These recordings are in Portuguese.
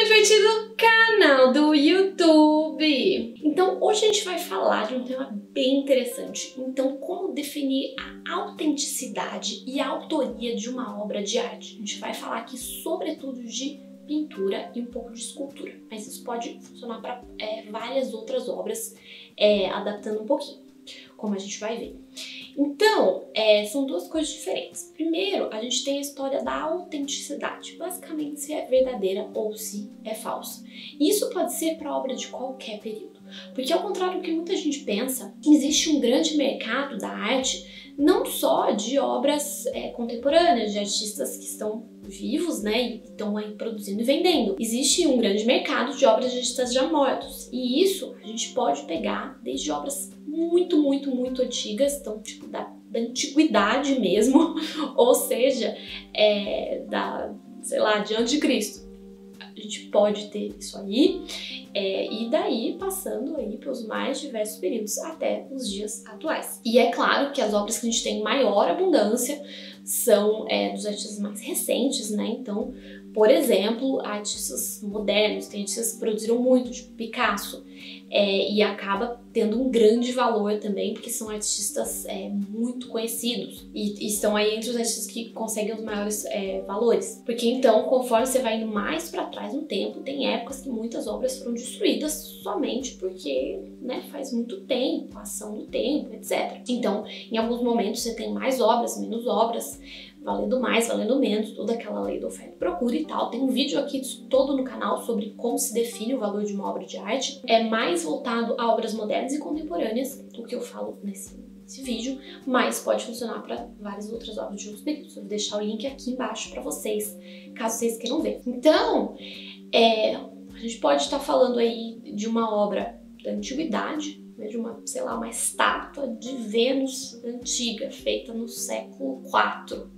divertido canal do YouTube! Então hoje a gente vai falar de um tema bem interessante. Então, como definir a autenticidade e a autoria de uma obra de arte. A gente vai falar aqui sobretudo de pintura e um pouco de escultura, mas isso pode funcionar para várias outras obras, adaptando um pouquinho, como a gente vai ver. Então, são duas coisas diferentes. Primeiro, a gente tem a história da autenticidade, basicamente se é verdadeira ou se é falsa. Isso pode ser para obra de qualquer período, porque ao contrário do que muita gente pensa, existe um grande mercado da arte, não só de obras contemporâneas, de artistas que estão vivos, né, e estão aí produzindo e vendendo. Existe um grande mercado de obras de artistas já mortos, e isso a gente pode pegar desde obras muito antigas, então tipo da antiguidade mesmo, ou seja, sei lá, de antes de Cristo. A gente pode ter isso aí, e daí passando aí pelos mais diversos períodos até os dias atuais. E é claro que as obras que a gente tem maior abundância são dos artistas mais recentes, né? Então, por exemplo, artistas modernos, tem artistas que produziram muito, tipo Picasso, e acaba tendo um grande valor também, porque são artistas muito conhecidos e estão aí entre os artistas que conseguem os maiores valores. Porque então, conforme você vai indo mais para trás no tempo, tem épocas que muitas obras foram destruídas somente porque, né, faz muito tempo, a ação do tempo, etc. Então, em alguns momentos você tem mais obras, menos obras, valendo mais, valendo menos, toda aquela lei da oferta e procura e tal. Tem um vídeo aqui todo no canal sobre como se define o valor de uma obra de arte. É mais voltado a obras modernas e contemporâneas, o que eu falo nesse vídeo, mas pode funcionar para várias outras obras de outros períodos. Eu vou deixar o link aqui embaixo para vocês, caso vocês queiram ver. Então, a gente pode estar falando aí de uma obra da antiguidade, de uma, sei lá, uma estátua de Vênus antiga, feita no século IV.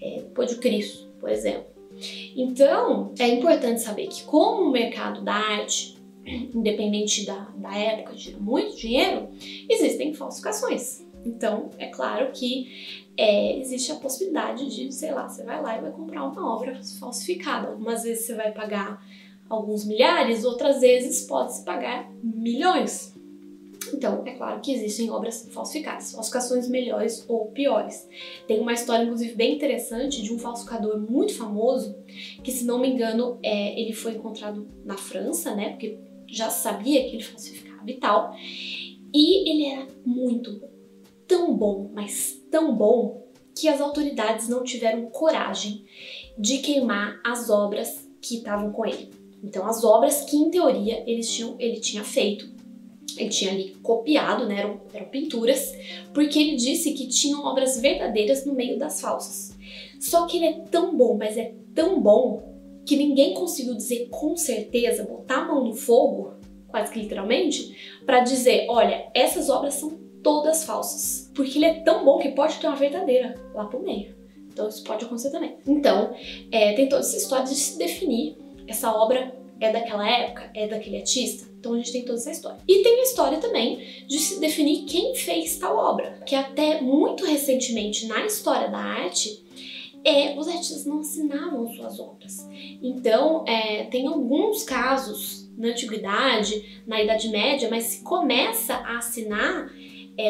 Depois de Cristo, por exemplo. Então, é importante saber que como o mercado da arte, independente da época, tira muito dinheiro, existem falsificações. Então, é claro que existe a possibilidade de, sei lá, você vai lá e vai comprar uma obra falsificada. Algumas vezes você vai pagar alguns milhares, outras vezes pode-se pagar milhões. Então, é claro que existem obras falsificadas, falsificações melhores ou piores. Tem uma história, inclusive, bem interessante de um falsificador muito famoso, que, se não me engano, ele foi encontrado na França, né, porque já sabia que ele falsificava e tal, e ele era tão bom, mas tão bom, que as autoridades não tiveram coragem de queimar as obras que estavam com ele. Então, as obras que, em teoria, ele tinha feito, ele tinha ali copiado, né, eram pinturas, porque ele disse que tinham obras verdadeiras no meio das falsas. Só que ele é tão bom, mas é tão bom, que ninguém conseguiu dizer com certeza, botar a mão no fogo, quase que literalmente, para dizer, olha, essas obras são todas falsas. Porque ele é tão bom que pode ter uma verdadeira lá pro meio. Então isso pode acontecer também. Então, tem toda essa história de se definir, essa obra é daquela época, é daquele artista. Então a gente tem toda essa história. E tem a história também de se definir quem fez tal obra. Que até muito recentemente na história da arte, os artistas não assinavam suas obras. Então tem alguns casos na Antiguidade, na Idade Média, mas se começa a assinar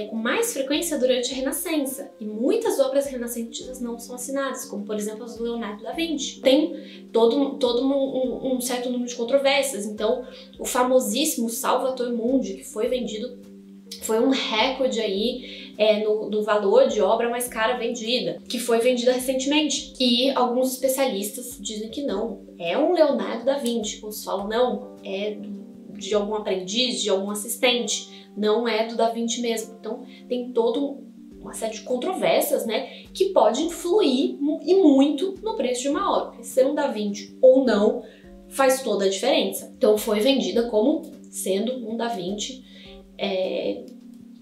com mais frequência durante a Renascença. E muitas obras renascentistas não são assinadas, como por exemplo as do Leonardo da Vinci. Tem todo um certo número de controvérsias. Então, o famosíssimo Salvator Mundi, que foi vendido, foi um recorde aí no valor de obra mais cara vendida, que foi vendida recentemente. E alguns especialistas dizem que não, é um Leonardo da Vinci. Outros falam, não, é de algum aprendiz, de algum assistente, não é do Da Vinci mesmo. Então tem toda uma série de controvérsias, né, que pode influir e muito no preço de uma obra. Porque ser um Da Vinci ou não faz toda a diferença. Então foi vendida como sendo um Da Vinci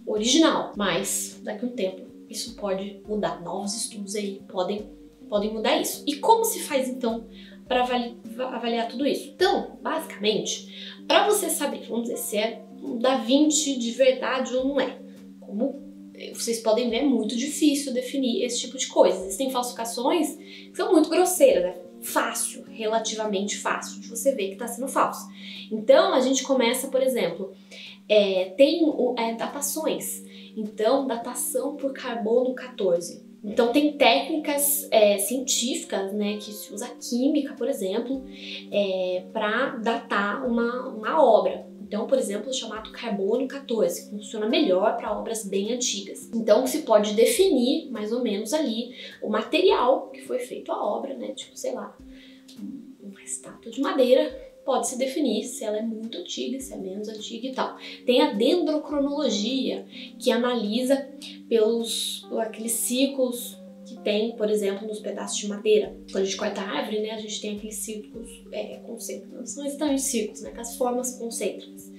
original, mas daqui a um tempo isso pode mudar. Novos estudos aí podem mudar isso. E como se faz então para avaliar tudo isso? Então, basicamente, para você saber, vamos dizer, se é um Da Vinci de verdade ou não é, como vocês podem ver, é muito difícil definir esse tipo de coisa. Existem falsificações que são muito grosseiras, né? fácil, relativamente fácil de você ver que está sendo falso. Então a gente começa, por exemplo, tem datações. Então, datação por carbono 14. Então tem técnicas científicas, né, que se usa química, por exemplo, para datar uma obra. Então, por exemplo, o chamado carbono 14 funciona melhor para obras bem antigas. Então, se pode definir mais ou menos ali o material que foi feito a obra, né? Tipo, sei lá, uma estátua de madeira, pode-se definir se ela é muito antiga, se é menos antiga e tal. Tem a dendrocronologia, que analisa por aqueles ciclos que tem, por exemplo, nos pedaços de madeira. Quando a gente corta a árvore, né, a gente tem aqueles círculos concêntricos, não são exatamente círculos, né, aquelas formas concêntricas.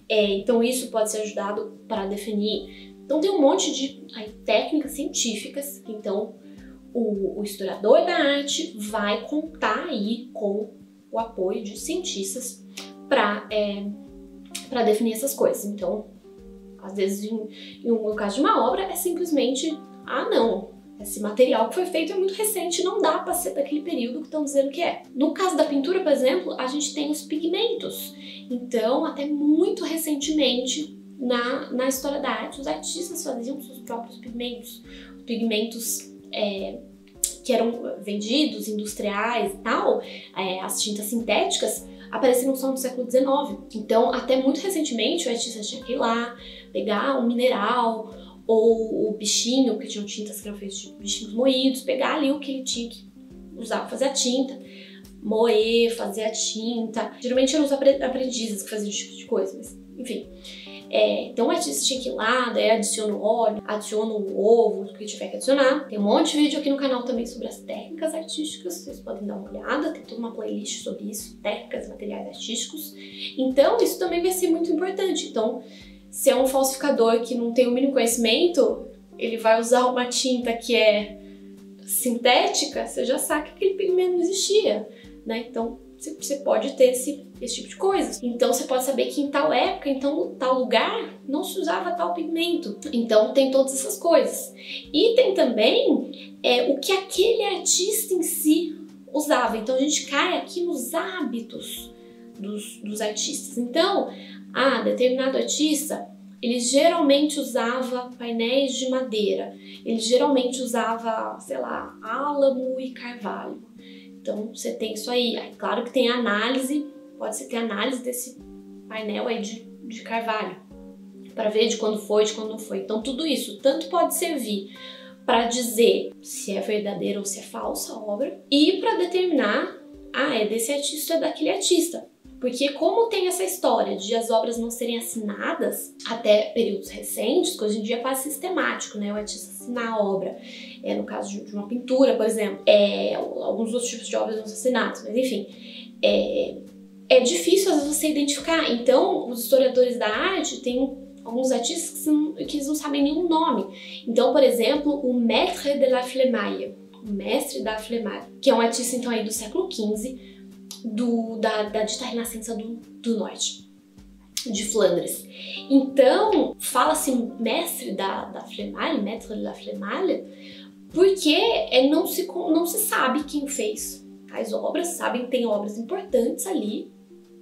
Então isso pode ser ajudado para definir. Então tem um monte de técnicas científicas, então o historiador da arte vai contar aí com o apoio de cientistas para definir essas coisas. Então, às vezes, no caso de uma obra, é simplesmente, não, esse material que foi feito é muito recente, não dá para ser daquele período que estão dizendo que é. No caso da pintura, por exemplo, a gente tem os pigmentos. Então, até muito recentemente, na história da arte, os artistas faziam seus próprios pigmentos. Os pigmentos que eram vendidos, industriais e tal, as tintas sintéticas, apareceram só no século XIX. Então, até muito recentemente, o artista tinha que ir lá, pegar um mineral ou o bichinho, porque tinham tintas que eram feitas de bichinhos moídos, pegar ali o que ele tinha que usar para fazer a tinta, moer, fazer a tinta. Geralmente eram os aprendizes que faziam esse tipo de coisa, mas enfim. Então o artista tinha que ir lá, daí adiciona o óleo, adiciona o ovo, o que tiver que adicionar. Tem um monte de vídeo aqui no canal também sobre as técnicas artísticas, vocês podem dar uma olhada, tem toda uma playlist sobre isso, técnicas, materiais artísticos. Então isso também vai ser muito importante. Então, se é um falsificador que não tem o mínimo conhecimento, ele vai usar uma tinta que é sintética, você já sabe que aquele pigmento não existia, né? Então você pode ter esse tipo de coisa. Então você pode saber que em tal época, em tal lugar, não se usava tal pigmento. Então tem todas essas coisas. E tem também o que aquele artista em si usava. Então a gente cai aqui nos hábitos dos artistas. Então, determinado artista, ele geralmente usava painéis de madeira. Ele geralmente usava, sei lá, álamo e carvalho. Então você tem isso aí. Claro que tem análise, pode-se ter análise desse painel aí de carvalho, para ver de quando foi, de quando não foi. Então tudo isso tanto pode servir para dizer se é verdadeira ou se é falsa a obra, e para determinar, é desse artista ou é daquele artista. Porque como tem essa história de as obras não serem assinadas até períodos recentes, que hoje em dia é quase sistemático, né? O artista assinar a obra. No caso de uma pintura, por exemplo, alguns outros tipos de obras não são assinados, mas enfim, é difícil às vezes você identificar. Então, os historiadores da arte têm alguns artistas que eles não sabem nenhum nome. Então, por exemplo, o Maître de la Flemaille, o mestre da Flemaille, que é um artista então aí do século XV, da dita renascença do norte, de Flandres. Então, fala-se mestre da Flemaille, Maître de la Flemaille, porque não se sabe quem fez as obras, tem obras importantes ali,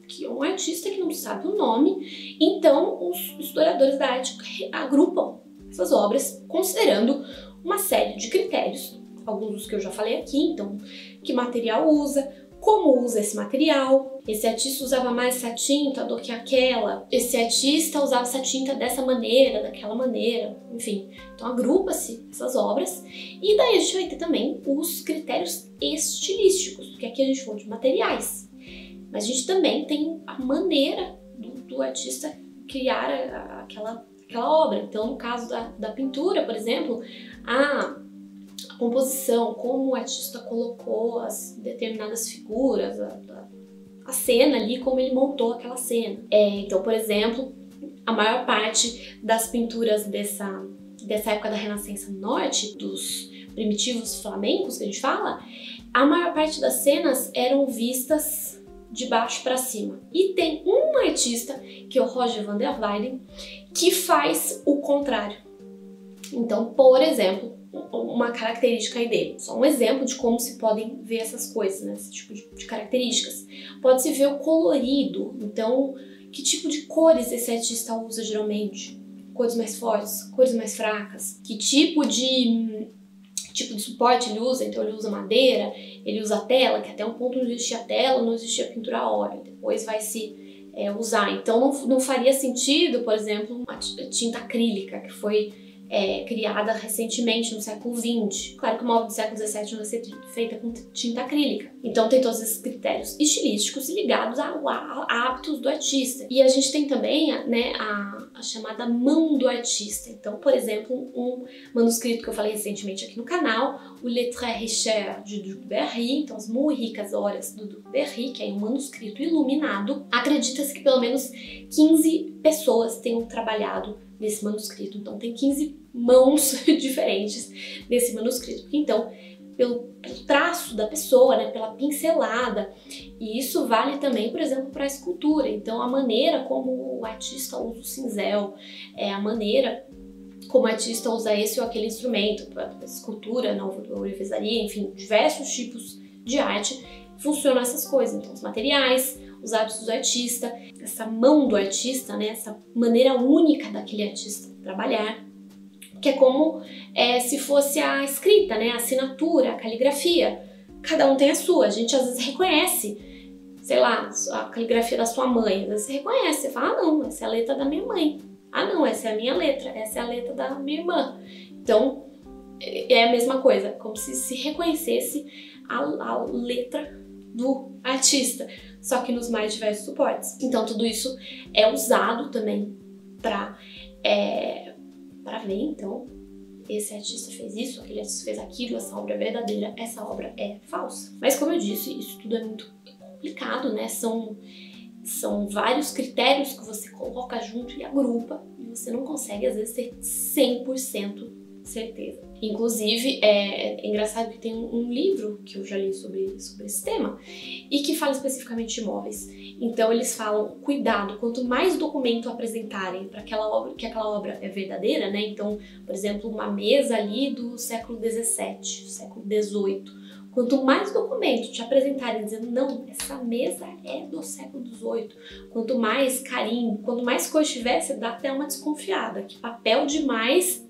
que é um artista que não sabe o nome. Então os historiadores da arte agrupam essas obras considerando uma série de critérios, alguns dos que eu já falei aqui. Então, que material usa, como usa esse material, esse artista usava mais essa tinta do que aquela, esse artista usava essa tinta dessa maneira, daquela maneira, enfim. Então agrupa-se essas obras, e daí a gente vai ter também os critérios estilísticos, porque aqui a gente falou de materiais, mas a gente também tem a maneira do artista criar aquela obra. Então no caso da pintura, por exemplo, a composição, como o artista colocou as determinadas figuras, a cena ali, como ele montou aquela cena. Então, por exemplo, a maior parte das pinturas dessa época da Renascença no Norte, dos primitivos flamencos que a gente fala, a maior parte das cenas eram vistas de baixo para cima. E tem um artista, que é o Roger van der Weyden, que faz o contrário. Então, por exemplo, uma característica aí dele. Só um exemplo de como se podem ver essas coisas, né? Esse tipo de características. Pode-se ver o colorido, então, que tipo de cores esse artista usa geralmente? Cores mais fortes, cores mais fracas? Que tipo de suporte ele usa? Então ele usa madeira, ele usa tela, que até um ponto não existia tela, não existia pintura a óleo. Depois vai se usar. Então não faria sentido, por exemplo, uma tinta acrílica, que foi criada recentemente, no século XX. Claro que uma obra do século XVII não vai ser feita com tinta acrílica. Então tem todos esses critérios estilísticos ligados a hábitos do artista. E a gente tem também, né, a chamada mão do artista. Então, por exemplo, um manuscrito que eu falei recentemente aqui no canal, o Les Très Riches de Duc Berry, então as muito ricas obras do Duc Berry, que é um manuscrito iluminado. Acredita-se que pelo menos 15 pessoas tenham trabalhado nesse manuscrito. Então tem 15 mãos diferentes nesse manuscrito. Então, pelo traço da pessoa, né, pela pincelada. E isso vale também, por exemplo, para a escultura. Então, a maneira como o artista usa o cinzel, a maneira como o artista usa esse ou aquele instrumento, para a escultura, na ourivesaria, enfim, diversos tipos de arte, funcionam essas coisas. Então, os materiais, os hábitos do artista, essa mão do artista, né, essa maneira única daquele artista trabalhar, que é como se fosse a escrita, né, a assinatura, a caligrafia. Cada um tem a sua. A gente às vezes reconhece, sei lá, a caligrafia da sua mãe. Às vezes você reconhece, você fala, ah não, essa é a letra da minha mãe. Ah não, essa é a minha letra, essa é a letra da minha irmã. Então, é a mesma coisa, como se reconhecesse a letra do artista, só que nos mais diversos suportes. Então tudo isso é usado também para ver, então, esse artista fez isso, aquele artista fez aquilo, essa obra é verdadeira, essa obra é falsa. Mas como eu disse, isso tudo é muito complicado, né? São vários critérios que você coloca junto e agrupa, e você não consegue, às vezes, ter 100% certeza. Inclusive, é engraçado que tem um livro que eu já li sobre esse tema e que fala especificamente de imóveis. Então eles falam, cuidado, quanto mais documento apresentarem para aquela obra, que aquela obra é verdadeira, né? Então, por exemplo, uma mesa ali do século XVII, século XVIII. Quanto mais documento te apresentarem dizendo, não, essa mesa é do século XVIII, quanto mais carimbo, quanto mais coisa tiver, você dá até uma desconfiada, que papel demais,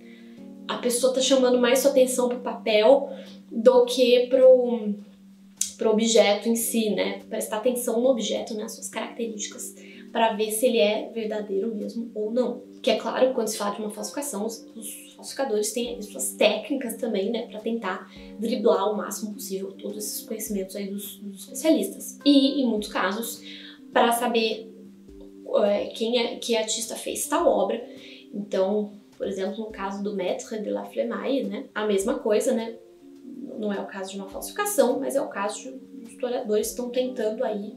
a pessoa tá chamando mais sua atenção pro papel do que pro objeto em si, né? Prestar atenção no objeto, nas suas características, para ver se ele é verdadeiro mesmo ou não. Que é claro, quando se fala de uma falsificação, os falsificadores têm as suas técnicas também, né, para tentar driblar o máximo possível todos esses conhecimentos aí dos especialistas. E, em muitos casos, para saber que artista fez tal obra, então, por exemplo, no caso do Maître de la Flemaille, né, a mesma coisa, né, não é o caso de uma falsificação, mas é o caso de historiadores que estão tentando aí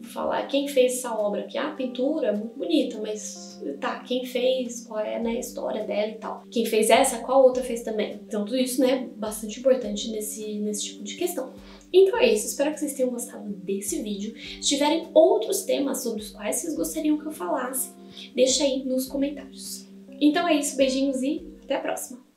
falar quem fez essa obra aqui. Ah, a pintura, muito bonita, mas tá, quem fez, qual é, né, a história dela e tal. Quem fez essa, qual outra fez também. Então tudo isso, né, bastante importante nesse tipo de questão. Então é isso, espero que vocês tenham gostado desse vídeo. Se tiverem outros temas sobre os quais vocês gostariam que eu falasse, deixa aí nos comentários. Então é isso, beijinhos e até a próxima!